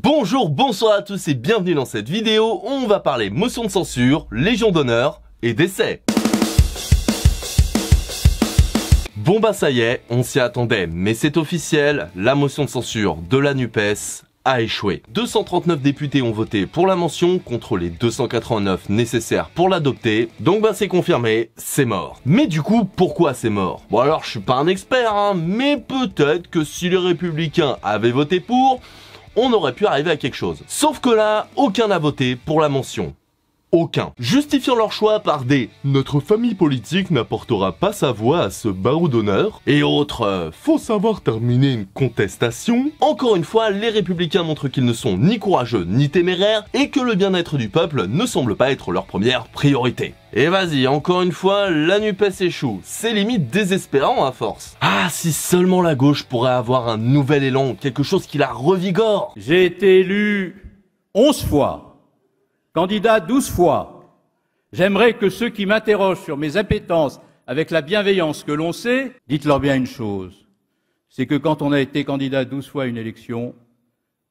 Bonjour, bonsoir à tous et bienvenue dans cette vidéo où on va parler motion de censure, Légion d'honneur et décès. Bon bah ça y est, on s'y attendait, mais c'est officiel, la motion de censure de la NUPES a échoué. 239 députés ont voté pour la mention contre les 289 nécessaires pour l'adopter, donc bah c'est confirmé, c'est mort. Mais du coup, pourquoi c'est mort? Bon alors je suis pas un expert, mais peut-être que si les Républicains avaient voté pour, on aurait pu arriver à quelque chose. Sauf que là, aucun n'a voté pour la mention. Aucun. Justifiant leur choix par des « Notre famille politique n'apportera pas sa voix à ce barreau d'honneur » et autres « Faut savoir terminer une contestation ». Encore une fois, les Républicains montrent qu'ils ne sont ni courageux ni téméraires et que le bien-être du peuple ne semble pas être leur première priorité. Et vas-y, encore une fois, la NUPES échoue. C'est limite désespérant à force. Ah, si seulement la gauche pourrait avoir un nouvel élan, quelque chose qui la revigore. J'ai été élu 11 fois, candidat 12 fois. J'aimerais que ceux qui m'interrogent sur mes appétences avec la bienveillance que l'on sait, dites-leur bien une chose. C'est que quand on a été candidat 12 fois à une élection,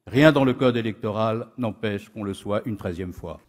rien dans le code électoral n'empêche qu'on le soit une 13e fois.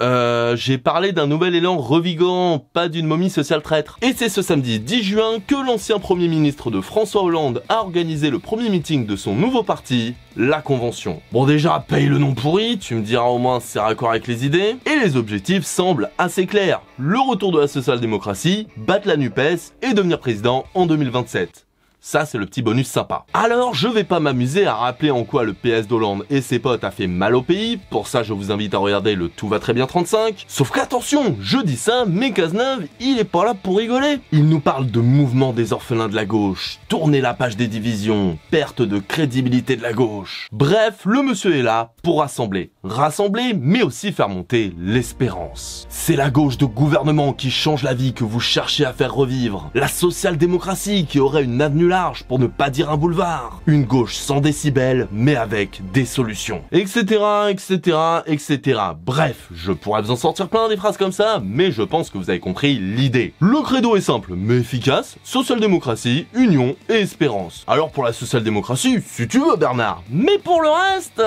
J'ai parlé d'un nouvel élan revigorant, pas d'une momie sociale traître. Et c'est ce samedi 10 juin que l'ancien Premier ministre de François Hollande a organisé le premier meeting de son nouveau parti, la Convention. Bon déjà, paye le nom pourri, tu me diras au moins si c'est raccord avec les idées. Et les objectifs semblent assez clairs. Le retour de la social-démocratie, battre la NUPES et devenir président en 2027. Ça, c'est le petit bonus sympa. Alors, je vais pas m'amuser à rappeler en quoi le PS d'Hollande et ses potes a fait mal au pays. Pour ça, je vous invite à regarder le Tout va très bien 35. Sauf qu'attention, je dis ça, mais Cazeneuve, il est pas là pour rigoler. Il nous parle de mouvement des orphelins de la gauche, tourner la page des divisions, perte de crédibilité de la gauche. Bref, le monsieur est là pour rassembler. Rassembler, mais aussi faire monter l'espérance. C'est la gauche de gouvernement qui change la vie que vous cherchez à faire revivre. La social-démocratie qui aurait une avenue large, pour ne pas dire un boulevard. Une gauche sans décibels, mais avec des solutions. Etc, etc, etc. Bref, je pourrais vous en sortir plein des phrases comme ça, mais je pense que vous avez compris l'idée. Le credo est simple, mais efficace. Social-démocratie, union et espérance. Alors pour la social-démocratie, si tu veux Bernard. Mais pour le reste...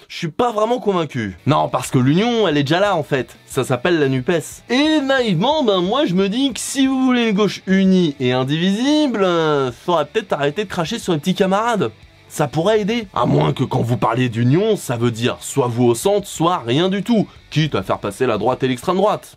je suis pas vraiment convaincu. Non, parce que l'union, elle est déjà là en fait. Ça s'appelle la NUPES. Et naïvement, moi je me dis que si vous voulez une gauche unie et indivisible, faudrait peut-être arrêter de cracher sur les petits camarades. Ça pourrait aider. À moins que quand vous parlez d'union, ça veut dire soit vous au centre, soit rien du tout. Quitte à faire passer la droite et l'extrême droite.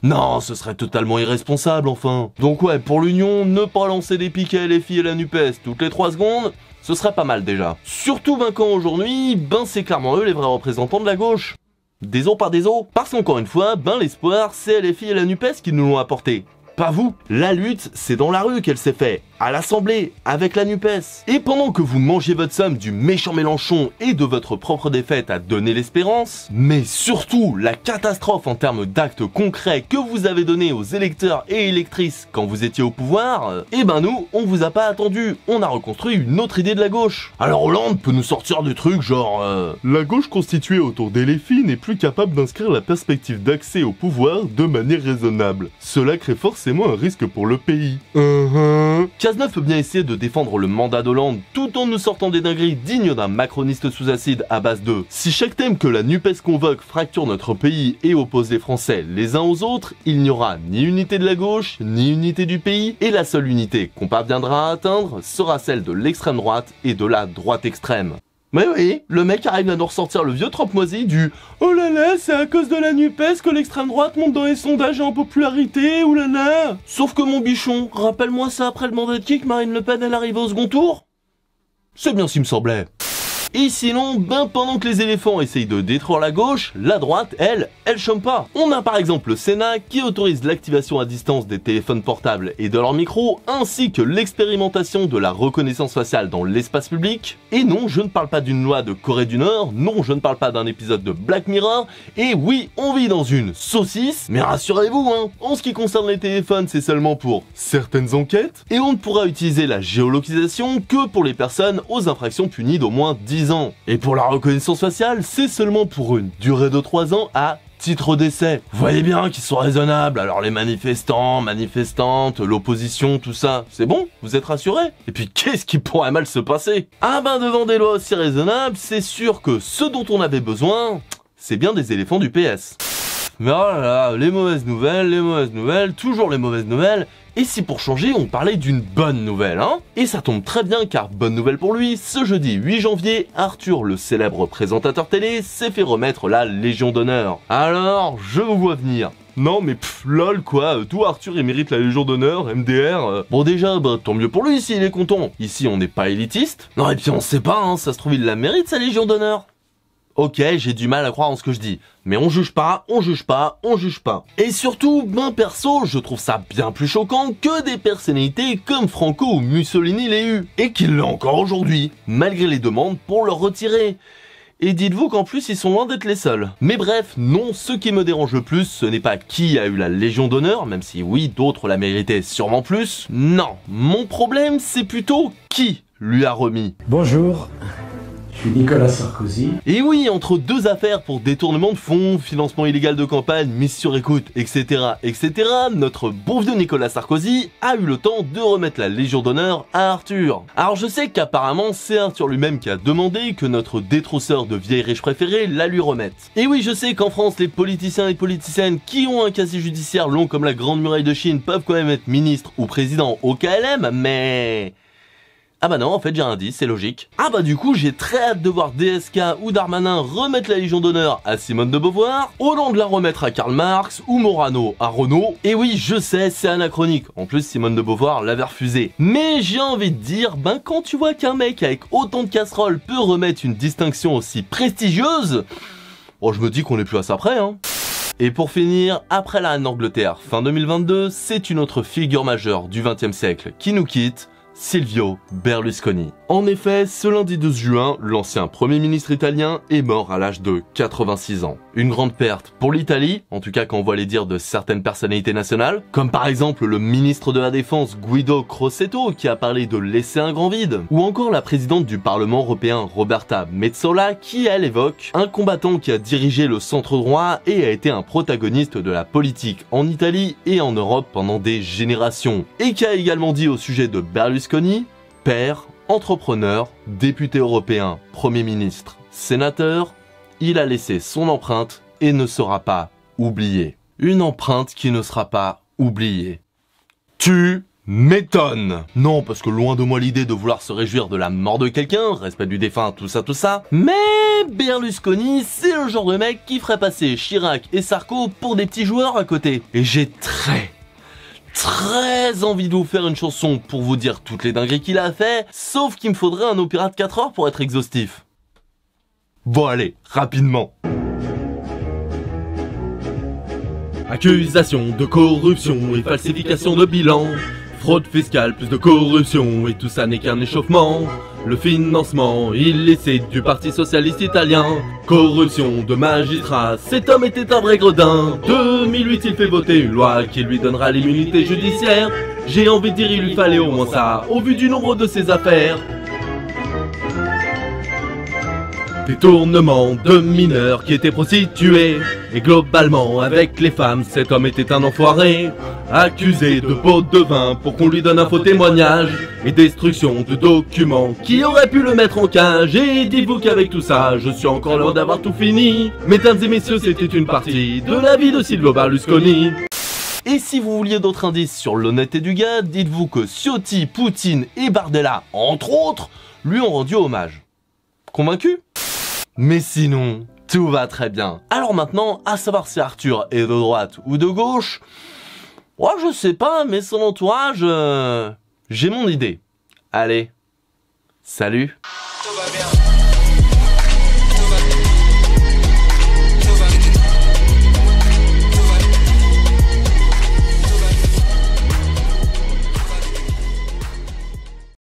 Non, ce serait totalement irresponsable enfin. Donc ouais, pour l'union, ne pas lancer des piques à LFI et la NUPES toutes les 3 secondes, ce serait pas mal déjà. Surtout quand aujourd'hui, c'est clairement eux les vrais représentants de la gauche. Des os par des os. Parce qu'encore une fois, l'espoir, c'est LFI et la NUPES qui nous l'ont apporté. Pas vous. La lutte, c'est dans la rue qu'elle s'est faite. À l'Assemblée, avec la NUPES. Et pendant que vous mangez votre somme du méchant Mélenchon et de votre propre défaite à donner l'espérance, mais surtout la catastrophe en termes d'actes concrets que vous avez donné aux électeurs et électrices quand vous étiez au pouvoir, nous, on vous a pas attendu. On a reconstruit une autre idée de la gauche. Alors Hollande peut nous sortir des trucs genre... La gauche constituée autour des LFI n'est plus capable d'inscrire la perspective d'accès au pouvoir de manière raisonnable. Cela crée forcément un risque pour le pays. Cazeneuve peut bien essayer de défendre le mandat d'Hollande tout en nous sortant des dingueries dignes d'un macroniste sous acide à base de « Si chaque thème que la NUPES convoque fracture notre pays et oppose les Français les uns aux autres, il n'y aura ni unité de la gauche, ni unité du pays, et la seule unité qu'on parviendra à atteindre sera celle de l'extrême droite et de la droite extrême. » Mais oui, le mec arrive à nous ressortir le vieux trope moisi du « Oh là là, c'est à cause de la NUPES que l'extrême droite monte dans les sondages en popularité, oh là là !» Sauf que mon bichon, rappelle-moi ça après le mandat de qui que Marine Le Pen elle arrive au second tour? C'est bien ce qui me semblait. Et sinon, pendant que les éléphants essayent de détruire la gauche, la droite, elle chôme pas. On a par exemple le Sénat qui autorise l'activation à distance des téléphones portables et de leurs micros, ainsi que l'expérimentation de la reconnaissance faciale dans l'espace public. Et non, je ne parle pas d'une loi de Corée du Nord, non, je ne parle pas d'un épisode de Black Mirror, et oui, on vit dans une saucisse, mais rassurez-vous, en ce qui concerne les téléphones, c'est seulement pour certaines enquêtes, et on ne pourra utiliser la géolocalisation que pour les personnes aux infractions punies d'au moins 10 ans. Et pour la reconnaissance faciale, c'est seulement pour une durée de 3 ans à titre d'essai. Vous voyez bien qu'ils sont raisonnables, alors les manifestants, manifestantes, l'opposition, tout ça, c'est bon? Vous êtes rassurés? Et puis qu'est-ce qui pourrait mal se passer? Ah ben devant des lois aussi raisonnables, c'est sûr que ce dont on avait besoin, c'est bien des éléphants du PS. Mais oh là là, les mauvaises nouvelles, toujours les mauvaises nouvelles. Et si pour changer, on parlait d'une bonne nouvelle, hein? Et ça tombe très bien car bonne nouvelle pour lui, ce jeudi 8 janvier, Arthur, le célèbre présentateur télé, s'est fait remettre la Légion d'honneur. Alors, je vous vois venir. Non mais lol quoi, tout Arthur il mérite la Légion d'honneur, MDR. Bon déjà, bah tant mieux pour lui s'il est content. Ici on n'est pas élitiste. Non et puis on sait pas, hein, ça se trouve il la mérite sa Légion d'honneur. Ok, j'ai du mal à croire en ce que je dis, mais on juge pas. Et surtout, ben perso, je trouve ça bien plus choquant que des personnalités comme Franco ou Mussolini l'aient eu, et qu'il l'ont encore aujourd'hui, malgré les demandes pour leur retirer. Et dites-vous qu'en plus ils sont loin d'être les seuls. Mais bref, non, ce qui me dérange le plus, ce n'est pas qui a eu la Légion d'honneur, même si oui, d'autres la méritaient sûrement plus. Non, mon problème c'est plutôt qui lui a remis. Bonjour. Je suis Nicolas Sarkozy. Et oui, entre deux affaires pour détournement de fonds, financement illégal de campagne, mise sur écoute, etc., notre bon vieux Nicolas Sarkozy a eu le temps de remettre la Légion d'honneur à Arthur. Alors je sais qu'apparemment c'est Arthur lui-même qui a demandé que notre détrousseur de vieilles riches préférés la lui remette. Et oui, je sais qu'en France, les politiciens et politiciennes qui ont un casier judiciaire long comme la Grande Muraille de Chine peuvent quand même être ministres ou présidents au KLM, mais... Ah bah non, en fait j'ai rien dit, c'est logique. Ah bah du coup j'ai très hâte de voir DSK ou Darmanin remettre la Légion d'honneur à Simone de Beauvoir, Hollande la remettre à Karl Marx, ou Morano à Renault. Et oui, je sais, c'est anachronique, en plus Simone de Beauvoir l'avait refusé. Mais j'ai envie de dire, ben quand tu vois qu'un mec avec autant de casseroles peut remettre une distinction aussi prestigieuse, bon je me dis qu'on est plus à ça près, hein. Et pour finir, après la reine d'Angleterre fin 2022, c'est une autre figure majeure du XXe siècle qui nous quitte, Silvio Berlusconi. En effet, ce lundi 12 juin, l'ancien Premier ministre italien est mort à l'âge de 86 ans. Une grande perte pour l'Italie, en tout cas quand on voit les dires de certaines personnalités nationales, comme par exemple le ministre de la Défense Guido Crosetto qui a parlé de laisser un grand vide, ou encore la présidente du Parlement européen Roberta Metsola qui elle évoque un combattant qui a dirigé le centre droit et a été un protagoniste de la politique en Italie et en Europe pendant des générations, et qui a également dit au sujet de Berlusconi, père, entrepreneur, député européen, Premier ministre, sénateur, il a laissé son empreinte et ne sera pas oublié. Une empreinte qui ne sera pas oubliée. Tu m'étonnes. Non, parce que loin de moi l'idée de vouloir se réjouir de la mort de quelqu'un, respect du défunt, tout ça. Mais Berlusconi, c'est le genre de mec qui ferait passer Chirac et Sarko pour des petits joueurs à côté. Et j'ai très envie de vous faire une chanson pour vous dire toutes les dingueries qu'il a fait, sauf qu'il me faudrait un opéra de 4 heures pour être exhaustif. Bon allez, rapidement. Accusation de corruption et falsification de bilan, fraude fiscale plus de corruption et tout ça n'est qu'un échauffement. Le financement illicite du Parti Socialiste Italien, corruption de magistrats, cet homme était un vrai gredin. 2008 il fait voter une loi qui lui donnera l'immunité judiciaire. J'ai envie de dire il lui fallait au moins ça, au vu du nombre de ses affaires. Détournement de mineurs qui étaient prostitués. Et globalement avec les femmes cet homme était un enfoiré. Accusé de pot de vin pour qu'on lui donne un faux témoignage. Et destruction de documents qui auraient pu le mettre en cage. Et dites-vous qu'avec tout ça je suis encore loin d'avoir tout fini. Mesdames et messieurs, c'était une partie de la vie de Silvio Berlusconi. Et si vous vouliez d'autres indices sur l'honnêteté du gars, dites-vous que Ciotti, Poutine et Bardella, entre autres, lui ont rendu hommage. Convaincu ? Mais sinon, tout va très bien. Alors maintenant, à savoir si Arthur est de droite ou de gauche, moi je sais pas, mais son entourage, j'ai mon idée. Allez, salut.